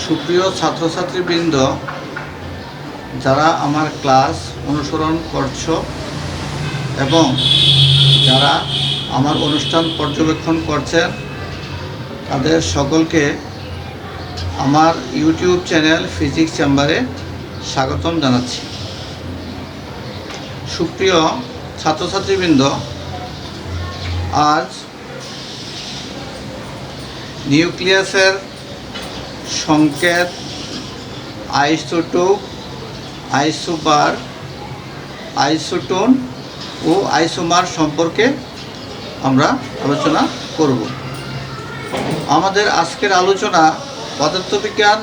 সুপ্রিয় ছাত্রছাত্রীবৃন্দ, যারা আমার ক্লাস অনুসরণ করছো এবং যারা আমার অনুষ্ঠান পর্যবেক্ষণ করছেন, তাদের সকলকে আমার ইউটিউব চ্যানেল ফিজিক্স চেম্বারে স্বাগতম জানাচ্ছি। সুপ্রিয় ছাত্রছাত্রীবৃন্দ, আজ নিউক্লিয়াসের সংকেত, আইসোটোপ, আইসোবার, আইসোটোন ও আইসোমার সম্পর্কে আমরা আলোচনা করব। আমাদের আজকের আলোচনা পদার্থবিজ্ঞান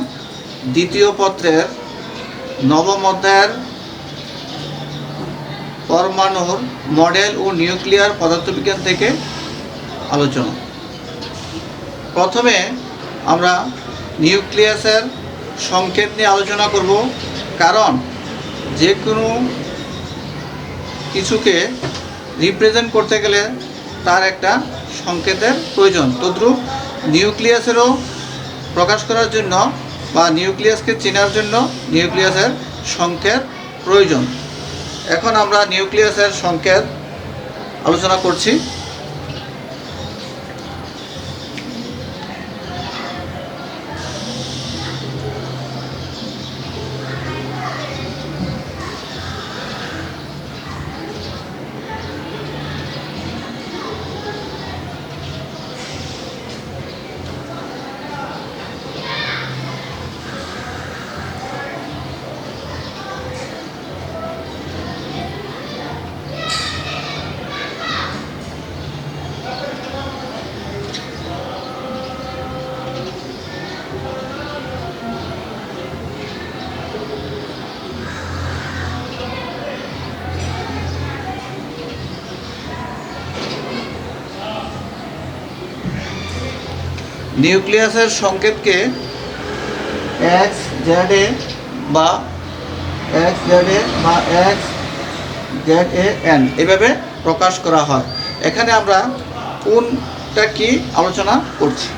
দ্বিতীয় পত্রের নবম অধ্যায়ের পরমাণুর মডেল ও নিউক্লিয়ার পদার্থবিজ্ঞান থেকে আলোচনা। প্রথমে আমরা নিউক্লিয়াসের সংকেত নিয়ে আলোচনা করব, কারণ যে কোনো কিছুকে রিপ্রেজেন্ট করতে গেলে তার একটা সংকেতের প্রয়োজন। তদ্রূপ নিউক্লিয়াসেরও প্রকাশ করার জন্য বা নিউক্লিয়াসকে চেনার জন্য নিউক্লিয়াসের সংকেত প্রয়োজন। এখন আমরা নিউক্লিয়াসের সংকেত আলোচনা করছি। নিউক্লিয়াসের সংকেতকে এক্স জেড এ বা এক্স জেড এ এন এভাবে প্রকাশ করা হয়। এখানে আমরা কোনটা কি আলোচনা করছি।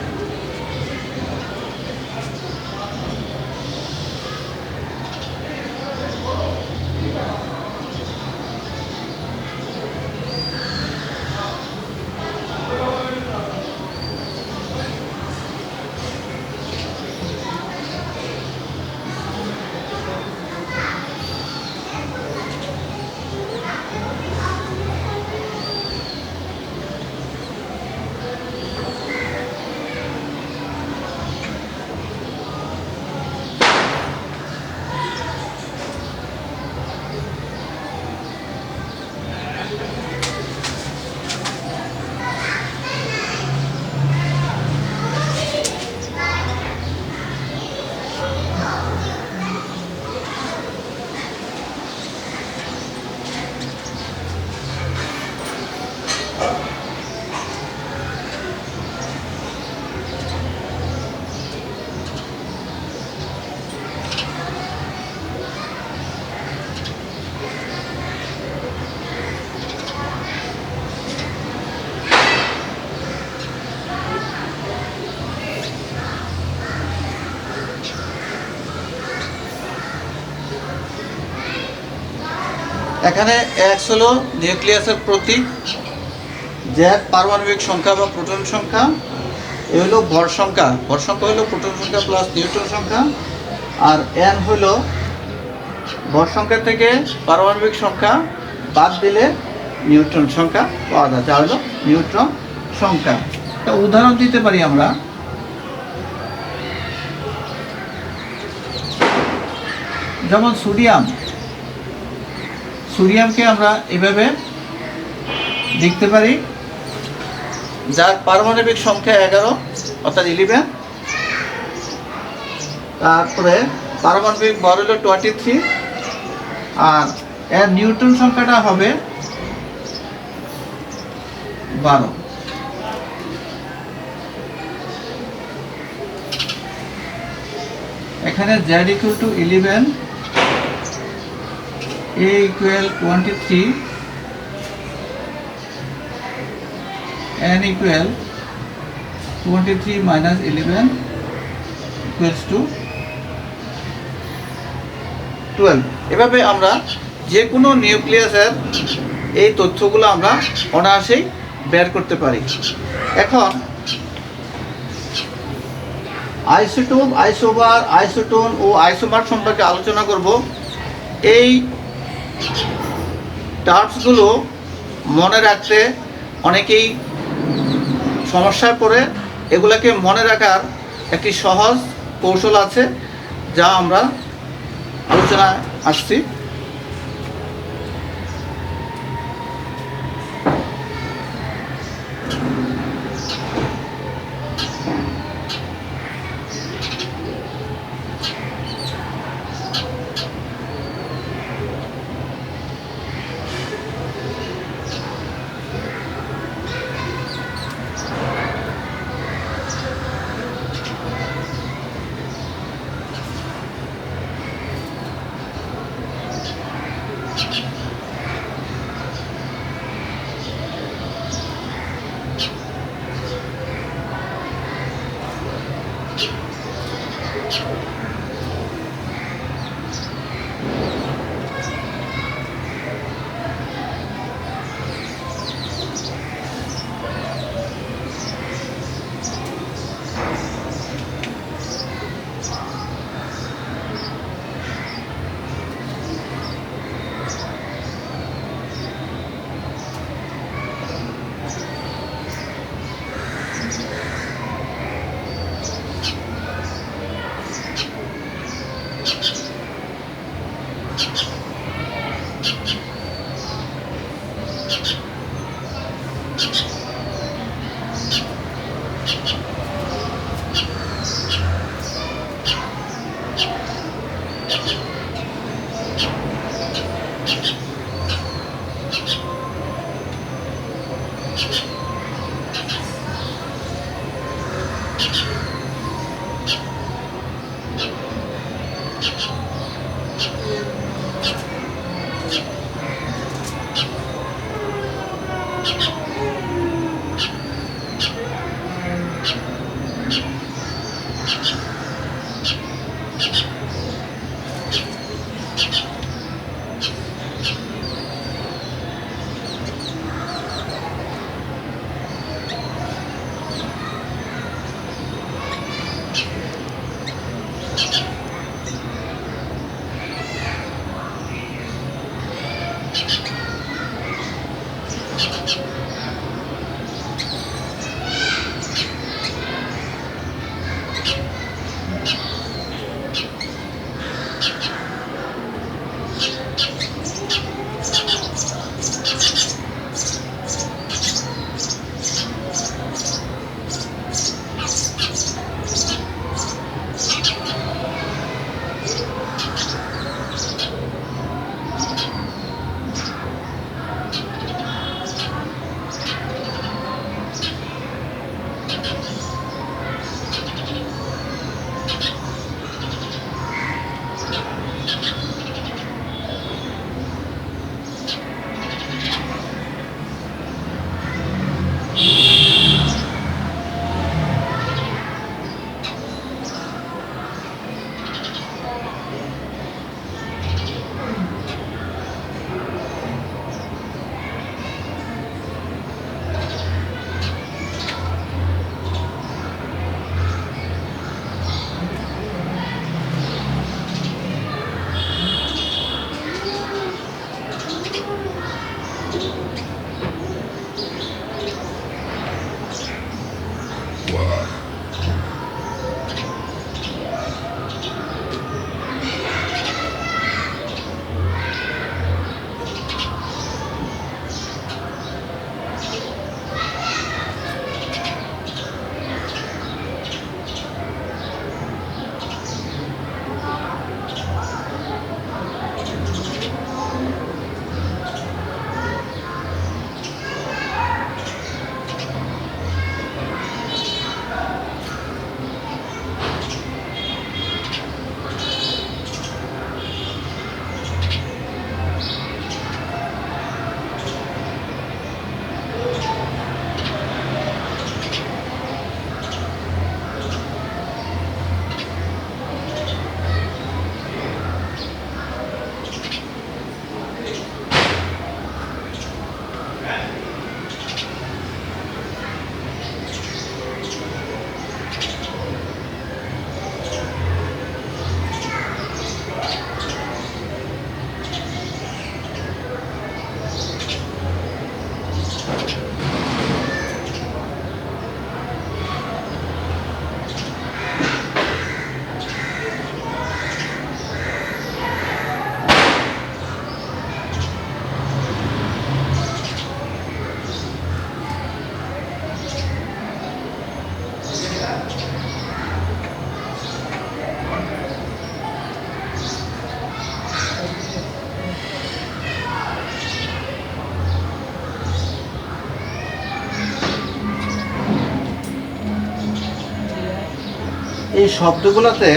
এখানে এক্স হলো নিউক্লিয়াসের প্রতীক, জেড পারমাণবিক সংখ্যা বা প্রোটন সংখ্যা, এ হলো ভর সংখ্যা হলো প্রোটন সংখ্যা প্লাস নিউট্রন সংখ্যা, আর এন হলো ভর সংখ্যা থেকে পারমাণবিক সংখ্যা বাদ দিলে নিউট্রন সংখ্যা পাওয়া যায়, যা হলো নিউট্রন সংখ্যা। একটা উদাহরণ দিতে পারি আমরা। যেমন সোডিয়ামকে আমরা এভাবে লিখতে পারি, যার পারমাণবিক সংখ্যা 11 অর্থাৎ 11, তারপরে পারমাণবিক ভর হলো 23, আর এর নিউট্রন সংখ্যাটা হবে 12। এখানে Z = 11, A = 23, n equal 23 minus 11 equals to 12। এভাবে আমরা যে কোনো নিউক্লিয়াসের এই তথ্যগুলো আমরা অনায়াসেই বের করতে পারি। এখন আইসোটোপ, আইসোবার, আইসোটোন ও আইসোমার সম্পর্কে আলোচনা করব। এই টার্মসগুলো মনে রাখতে অনেকেই সমস্যায় পড়ে। এগুলোকে মনে রাখার একটি সহজ কৌশল আছে, যা আমরা আলোচনায় আসছি। এই শব্দগুলোতে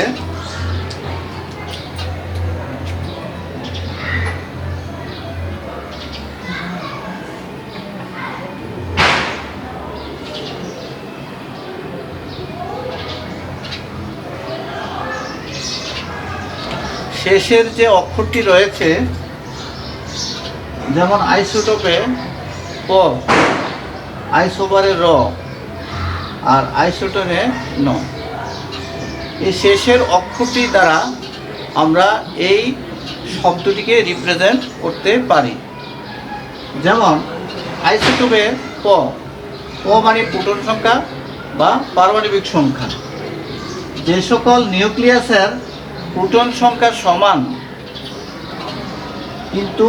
শেষের যে অক্ষরটি রয়েছে, যেমন আইসোটোপে প, আইসোবারে র, আর আইসোটোনে ন, এই শেষের অক্ষরটি দ্বারা আমরা এই শব্দটিকে রিপ্রেজেন্ট করতে পারি। যেমন আইসোটোপে প, প মানে প্রোটন সংখ্যা বা পারমাণবিক সংখ্যা। যে সকল নিউক্লিয়াসের প্রোটন সংখ্যা সমান কিন্তু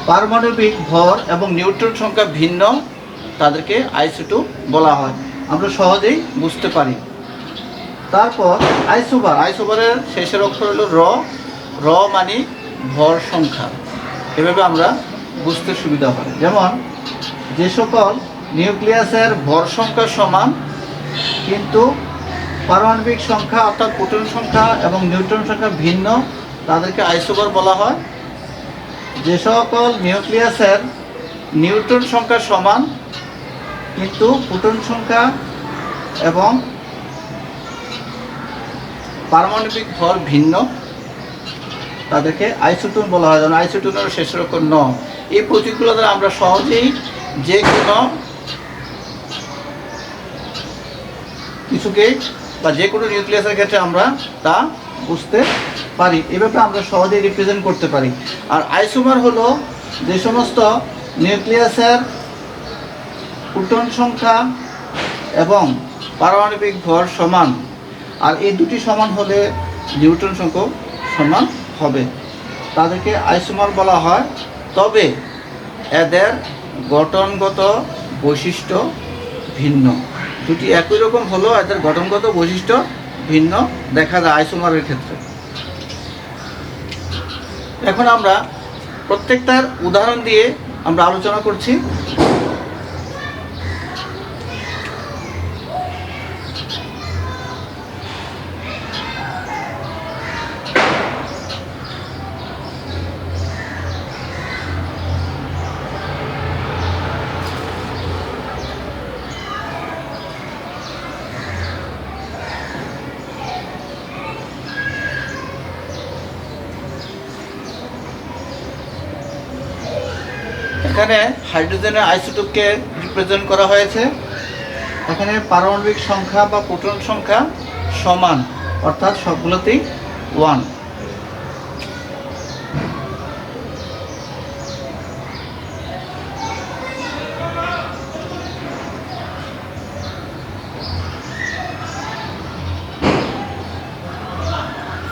পারমাণবিক ভর এবং নিউট্রন সংখ্যা ভিন্ন, তাদেরকে আইসোটোপ বলা হয়। আমরা সহজেই বুঝতে পারি। তারপর আইসোবার, আইসোবারের শেষের অক্ষর হলো র, র মানে ভর সংখ্যা। এভাবে আমরা বুঝতে সুবিধা হয়। যেমন যে সকল নিউক্লিয়াসের ভর সংখ্যা সমান কিন্তু পারমাণবিক সংখ্যা অর্থাৎ প্রোটন সংখ্যা এবং নিউট্রন সংখ্যা ভিন্ন, তাদেরকে আইসোবার বলা হয়। যে সকল নিউক্লিয়াসের নিউট্রন সংখ্যা সমান কিন্তু প্রোটন সংখ্যা এবং পারমাণবিক ভর ভিন্ন, তাদেরকে আইসোটোন বলা হয়। যেমন আইসোটোনের শেষের অক্ষর ন। এই প্রতীকগুলো দ্বারা আমরা সহজেই যে কোনো কিছুকে বা যে কোনো নিউক্লিয়াসের ক্ষেত্রে আমরা তা বুঝতে পারি। এভাবে আমরা সহজেই রিপ্রেজেন্ট করতে পারি। আর আইসোমার হলো যে সমস্ত নিউক্লিয়াসের প্রোটন সংখ্যা এবং পারমাণবিক ভর সমান, আর এই দুটি সমান হলে নিউট্রন সংখ্যা সমান হবে, তাদেরকে আইসোমার বলা হয়। তবে এদের গঠনগত বৈশিষ্ট্য ভিন্ন। দুটি একই রকম হলেও এদের গঠনগত বৈশিষ্ট্য ভিন্ন দেখা যায় আইসোমারের ক্ষেত্রে। এখন আমরা প্রত্যেকটার উদাহরণ দিয়ে আমরা আলোচনা করছি। এখানে হাইড্রোজেনের আইসোটোপকে রিপ্রেজেন্ট করা হয়েছে। এখানে পারমাণবিক সংখ্যা বা প্রোটন সংখ্যা সমান, অর্থাৎ সবগুলোতেই 1।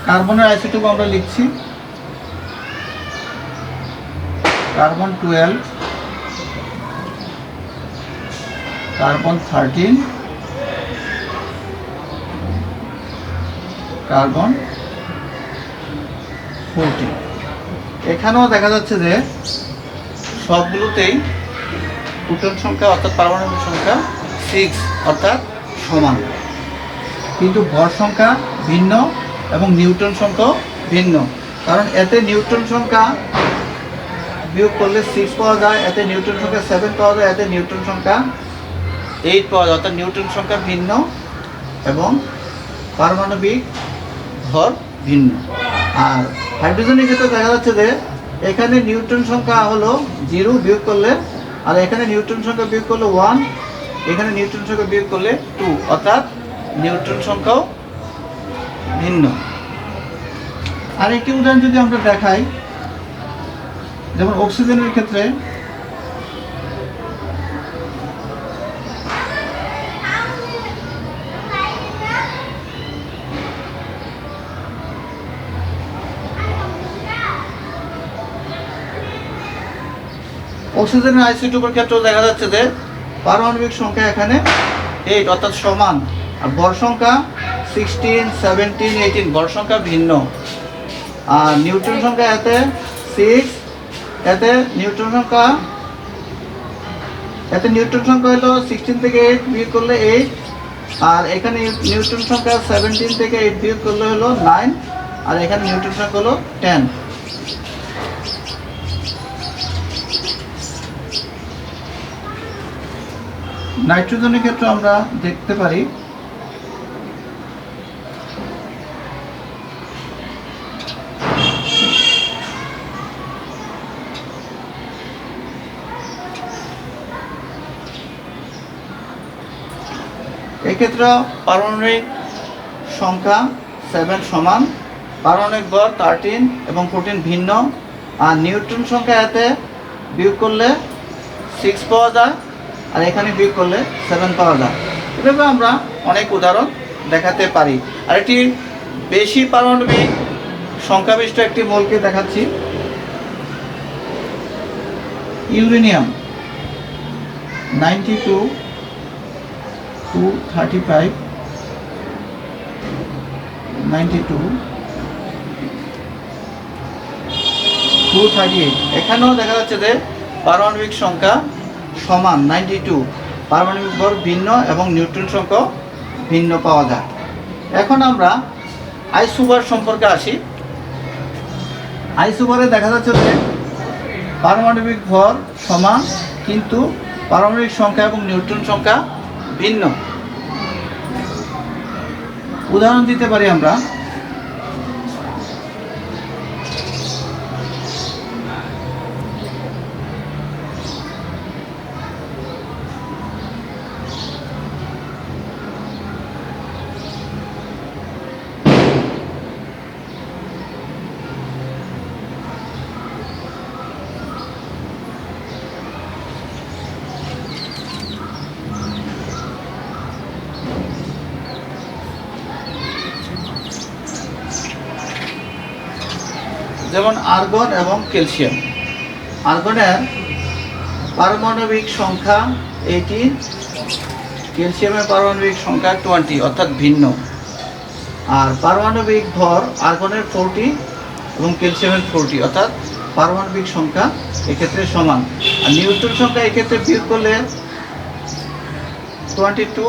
কার্বনের আইসোটোপ আমরা লিখছি কার্বন 12, কার্বন 13, কার্বন 14। এখানেও দেখা যাচ্ছে যে সবগুলোতেই প্রোটন সংখ্যা অর্থাৎ পারমাণবিক সংখ্যা 6 অর্থাৎ সমান, কিন্তু ভর সংখ্যা ভিন্ন এবং নিউট্রন সংখ্যাও ভিন্ন। কারণ এতে নিউট্রন সংখ্যা বিয়োগ করলে 6 পাওয়া যায়, এতে নিউট্রন সংখ্যা 7 পাওয়া যায়, এতে নিউট্রন সংখ্যা 8 পাওয়া যায়, অর্থাৎ নিউট্রন সংখ্যা ভিন্ন এবং পারমাণবিক ভর ভিন্ন। আর হাইড্রোজেনের ক্ষেত্রে দেখা যাচ্ছে যে এখানে নিউট্রন সংখ্যা হলো 0 বিয়োগ করলে, আর এখানে নিউট্রন সংখ্যা বিয়োগ করলে 1, এখানে নিউট্রন সংখ্যা বিয়োগ করলে 2, অর্থাৎ নিউট্রন সংখ্যাও ভিন্ন। আরেকটি উদাহরণ যদি আমরা দেখাই, যেমন অক্সিজেনের ক্ষেত্রে অক্সিজেনের আইসোটোপের ক্ষেত্রেও দেখা যাচ্ছে যে পারমাণবিক সংখ্যা এখানে 8 অর্থাৎ সমান, আর ভর সংখ্যা 16, 17, 18 ভর সংখ্যা ভিন্ন। আর নিউট্রন সংখ্যা এতে 6, এতে নিউট্রন সংখ্যা হলো 16 থেকে 8 বিয়োগ করলে 8, আর এখানে নিউট্রন সংখ্যা 17 থেকে 8 বিয়োগ করলে হলো 9, আর এখানে নিউট্রন সংখ্যা হলো 10। নাইট্রোজেনের ক্ষেত্রে আমরা দেখতে পারি এক্ষেত্রে পারমাণবিক সংখ্যা 7 সমান, পারমাণবিক ভর 13 এবং 14 ভিন্ন, আর নিউট্রন সংখ্যা এতে বিয়োগ করলে 6 পাওয়া যায়, আর এখানে বিয়োগ করলে 7 পাওয়া যায়। এভাবে আমরা অনেক উদাহরণ দেখাতে পারি। আর একটি বেশি পারমাণবিক সংখ্যাবিষ্ট একটি মৌলকে দেখাচ্ছি, ইউরেনিয়াম 92 235 92 238। এখানেও দেখা যাচ্ছে যে পারমাণবিক সংখ্যা সমান 92, পারমাণবিক ভর ভিন্ন এবং নিউট্রন সংখ্যা ভিন্ন পাওয়া যায়। এখন আমরা আইসোবার সম্পর্কে আসি। আইসোবারে দেখা যাচ্ছে যে পারমাণবিক ভর সমান, কিন্তু পারমাণবিক সংখ্যা এবং নিউট্রন সংখ্যা ভিন্ন। উদাহরণ দিতে পারি আমরা, যেমন আর্গন এবং ক্যালসিয়াম। আর্গনের পারমাণবিক সংখ্যা 18, ক্যালসিয়ামের পারমাণবিক সংখ্যা 20, অর্থাৎ ভিন্ন। আর পারমাণবিক ভর আর্গনের 40 এবং ক্যালসিয়ামের 40, অর্থাৎ পারমাণবিক সংখ্যা এক্ষেত্রে সমান। আর নিউট্রন সংখ্যা এক্ষেত্রে বিয়োগ করলে 22,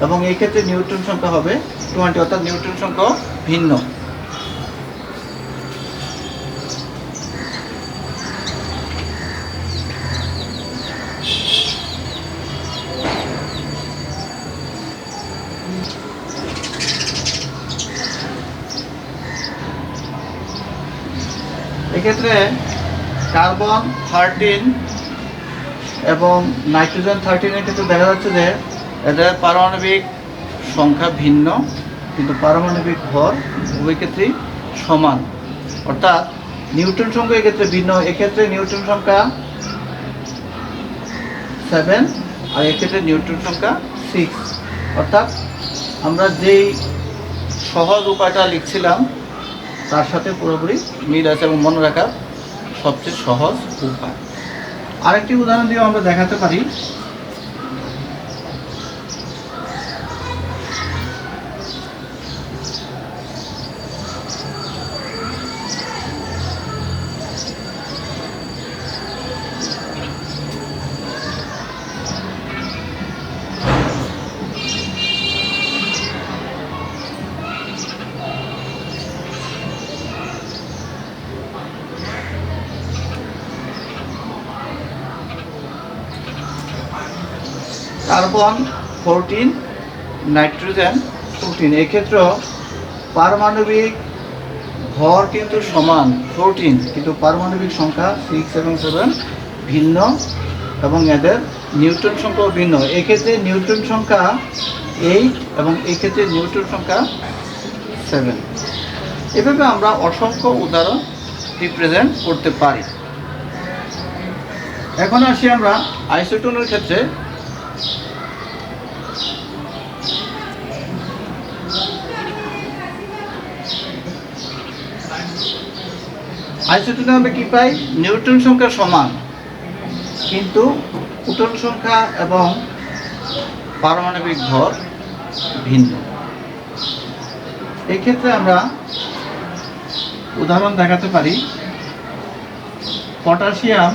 এবং এই ক্ষেত্রে নিউট্রন সংখ্যা হবে 20, অর্থাৎ নিউট্রন সংখ্যা ভিন্ন। এক্ষেত্রে কার্বন 13 এবং নাইট্রোজেন 13 এর ক্ষেত্রে দেখা যাচ্ছে যে এদের পারমাণবিক সংখ্যা ভিন্ন, কিন্তু পারমাণবিক ভর উভয় ক্ষেত্রেই সমান, অর্থাৎ নিউট্রন সংখ্যা এক্ষেত্রে ভিন্ন। এক্ষেত্রে নিউট্রন সংখ্যা 7, আর এক্ষেত্রে নিউট্রন সংখ্যা 6, অর্থাৎ আমরা যেই সহজ উপায়টা লিখছিলাম তার সাথে পুরোপুরি মিল আছে এবং মনে রাখার সবচেয়ে সহজ উপায়। আরেকটি উদাহরণ দিয়ে আমরা দেখাতে পারি, কার্বন 14 নাইট্রোজেন 14। এক্ষেত্রেও পারমাণবিক ভর কিন্তু সমান 14, কিন্তু পারমাণবিক সংখ্যা 6 এবং 7 ভিন্ন, এবং এদের নিউট্রন সংখ্যাও ভিন্ন। এক্ষেত্রে নিউট্রন সংখ্যা 8 এবং এক্ষেত্রে নিউট্রন সংখ্যা 7। এভাবে আমরা অসংখ্য উদাহরণ রিপ্রেজেন্ট করতে পারি। এখন আসি আমরা আইসোটোনের ক্ষেত্রে। আইসোটোনে আমরা কি পাই? নিউট্রন সংখ্যা সমান, কিন্তু প্রোটন সংখ্যা এবং পারমাণবিক ভর ভিন্ন। এক্ষেত্রে আমরা উদাহরণ দেখাতে পারি, পটাশিয়াম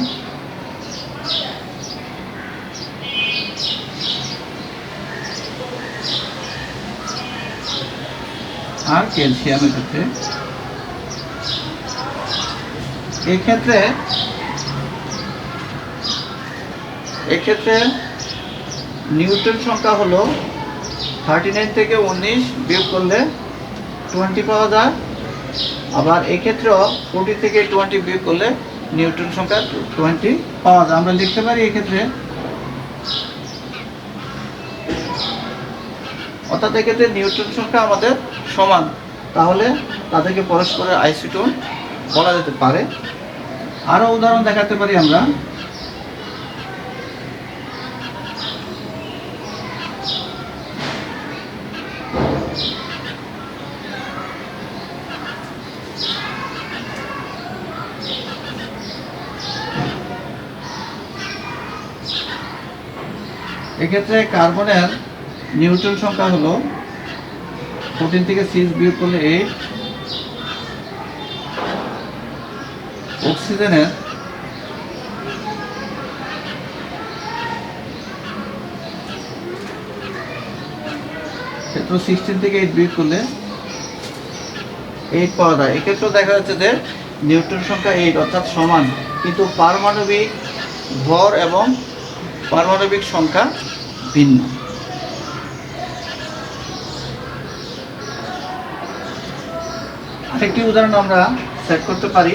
আর ক্যালসিয়ামের ক্ষেত্রে এক্ষেত্রে নিউটন সংখ্যা হলো 39 থেকে 19 বিয়োগ করলে 20 পাওয়া যায়। আবার এক্ষেত্রেও 40 থেকে 20 বিয়োগ করলে নিউটন সংখ্যা 20 পাওয়া যায়। আমরা লিখতে পারি এক্ষেত্রে, অর্থাৎ এক্ষেত্রে নিউটন সংখ্যা আমাদের সমান, তাহলে তাদেরকে পরস্পরের আইসোটোন বলা যেতে পারে। আরও উদাহরণ দেখাতে পারি আমরা। এক্ষেত্রে কার্বনের নিউটন সংখ্যা হলো 14 থেকে 6 বিয়োগ করলে 8। অক্সিজেনের ক্ষেত্রে 16 থেকে 8 বিয়োগ করলে 8 পাওয়া যায়। এক্ষেত্রেও দেখা যাচ্ছে যে নিউটন সংখ্যা 8 অর্থাৎ সমান, কিন্তু পারমাণবিক ভর এবং পারমাণবিক সংখ্যা ভিন্ন। আরেকটি উদাহরণ আমরা সেট করতে পারি।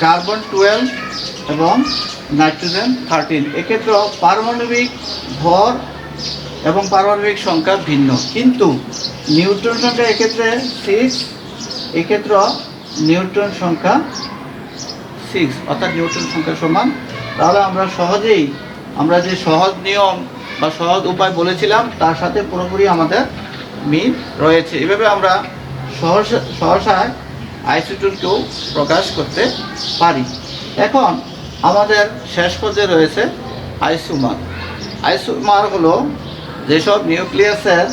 কার্বন 12 এবং নাইট্রোজেন 13, এক্ষেত্রেও পারমাণবিক ভর এবং পারমাণবিক সংখ্যা ভিন্ন, কিন্তু নিউট্রন সংখ্যা এক্ষেত্রে 6, এক্ষেত্রেও নিউট্রন সংখ্যা 6, অর্থাৎ নিউট্রন সংখ্যা সমান। তাহলে আমরা সহজেই যে সহজ নিয়ম বা সহজ উপায় বলেছিলাম তার সাথে পুরোপুরি আমাদের মিল রয়েছে। এভাবে আমরা সহসায় আইসোটোনকেও প্রকাশ করতে পারি। এখন আমাদের শেষ পর্যায়ে রয়েছে আইসোমার। আইসোমার হলো যেসব নিউক্লিয়াসের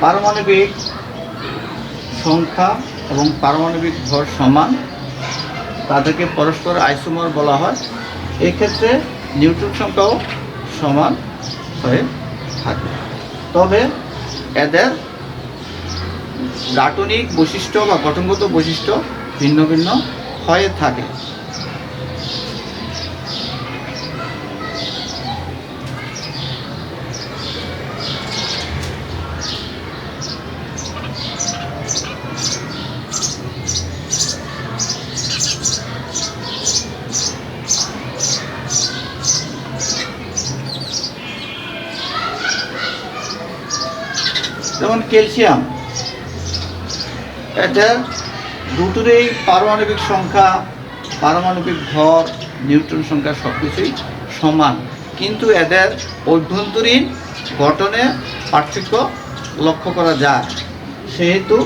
পারমাণবিক সংখ্যা এবং পারমাণবিক ভর সমান, তাদেরকে পরস্পর আইসোমার বলা হয়। এক্ষেত্রে নিউট্রন সংখ্যাও সমান হয়ে থাকে, তবে এদের গাঠনিক বৈশিষ্ট্য বা গঠনগত বৈশিষ্ট্য ভিন্ন ভিন্ন হয়ে থাকে। যেমন ক্যালসিয়াম, এটা দুটোরই পারমাণবিক সংখ্যা, পারমাণবিক ভর, নিউট্রন সংখ্যা সব কিছুই সমান, কিন্তু এদের অভ্যন্তরীণ গঠনে পার্থক্য লক্ষ্য করা যায়, সেহেতু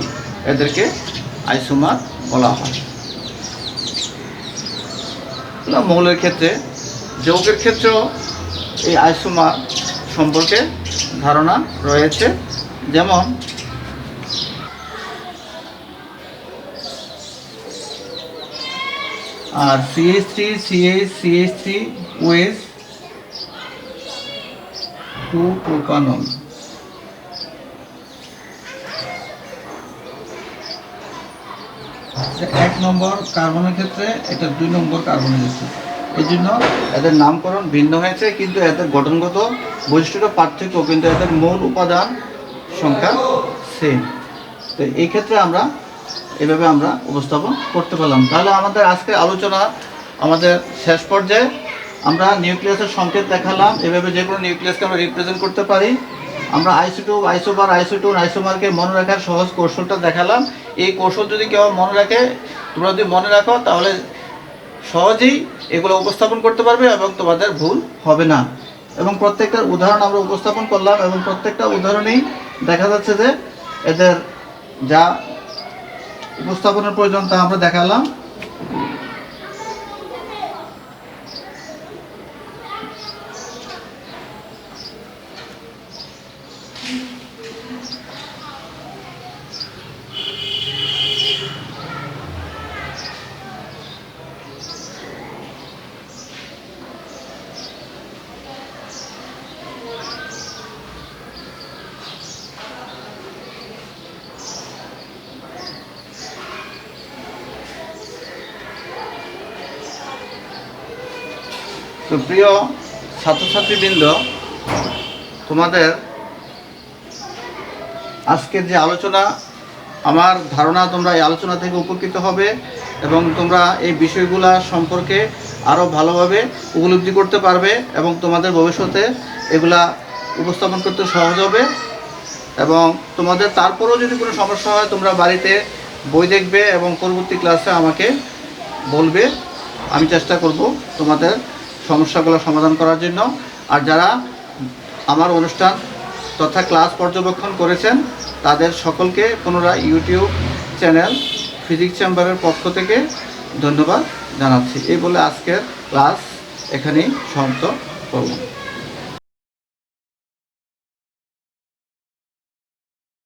এদেরকে আইসোমার বলা হয়। মৌলের ক্ষেত্রে, যৌগের ক্ষেত্রেও এই আইসোমার সম্পর্কে ধারণা রয়েছে। যেমন আর CH3 CH3 OH 2 প্রোপানল, এক নম্বর কার্বনের ক্ষেত্রে, এটা 2 নম্বর কার্বনের ক্ষেত্রে। এই জন্য এদের নামকরণ ভিন্ন হয়েছে, কিন্তু এদের গঠনগত বৈশিষ্ট্যটা পার্থক্য, কিন্তু এদের মূল উপাদান সংখ্যা সেম। তো এই ক্ষেত্রে আমরা এভাবে আমরা উপস্থাপন করতে পারলাম। তাহলে আমাদের আজকের আলোচনা আমাদের শেষ পর্যায়ে। আমরা নিউক্লিয়াসের সংকেত দেখালাম, এভাবে যে কোনো নিউক্লিয়াসকে আমরা রিপ্রেজেন্ট করতে পারি। আমরা আইসোটোপ, আইসোবার, আইসোটোন, আইসোমারকে মনে রাখার সহজ কৌশলটা দেখালাম। এই কৌশল যদি কেউ মনে রাখে, তোমরা যদি মনে রাখো, তাহলে সহজেই এগুলো উপস্থাপন করতে পারবে এবং তোমাদের ভুল হবে না। এবং প্রত্যেকটার উদাহরণ আমরা উপস্থাপন করলাম, এবং প্রত্যেকটা উদাহরণেই দেখা যাচ্ছে যে এদের যা উপস্থাপনের প্রয়োজন তা আমরা দেখালাম। তো প্রিয় ছাত্রছাত্রীবৃন্দ, তোমাদের আজকের যে আলোচনা, আমার ধারণা তোমরা এই আলোচনা থেকে উপকৃত হবে এবং তোমরা এই বিষয়গুলা সম্পর্কে আরও ভালোভাবে উপলব্ধি করতে পারবে এবং তোমাদের ভবিষ্যতে এগুলা উপস্থাপন করতে সহজ হবে। এবং তোমাদের তারপরেও যদি কোনো সমস্যা হয় তোমরা বাড়িতে বই দেখবে এবং পরবর্তী ক্লাসে আমাকে বলবে। আমি চেষ্টা করব তোমাদের সমস্যাগুলো সমাধান করার জন্য। আর যারা আমার অনুষ্ঠান তথা ক্লাস পর্যবেক্ষণ করেছেন তাদের সকলকে পুনরায় ইউটিউব চ্যানেল ফিজিক্স চেম্বারের পক্ষ থেকে ধন্যবাদ জানাচ্ছি। এই বলে আজকের ক্লাস এখানেই সমাপ্ত করব।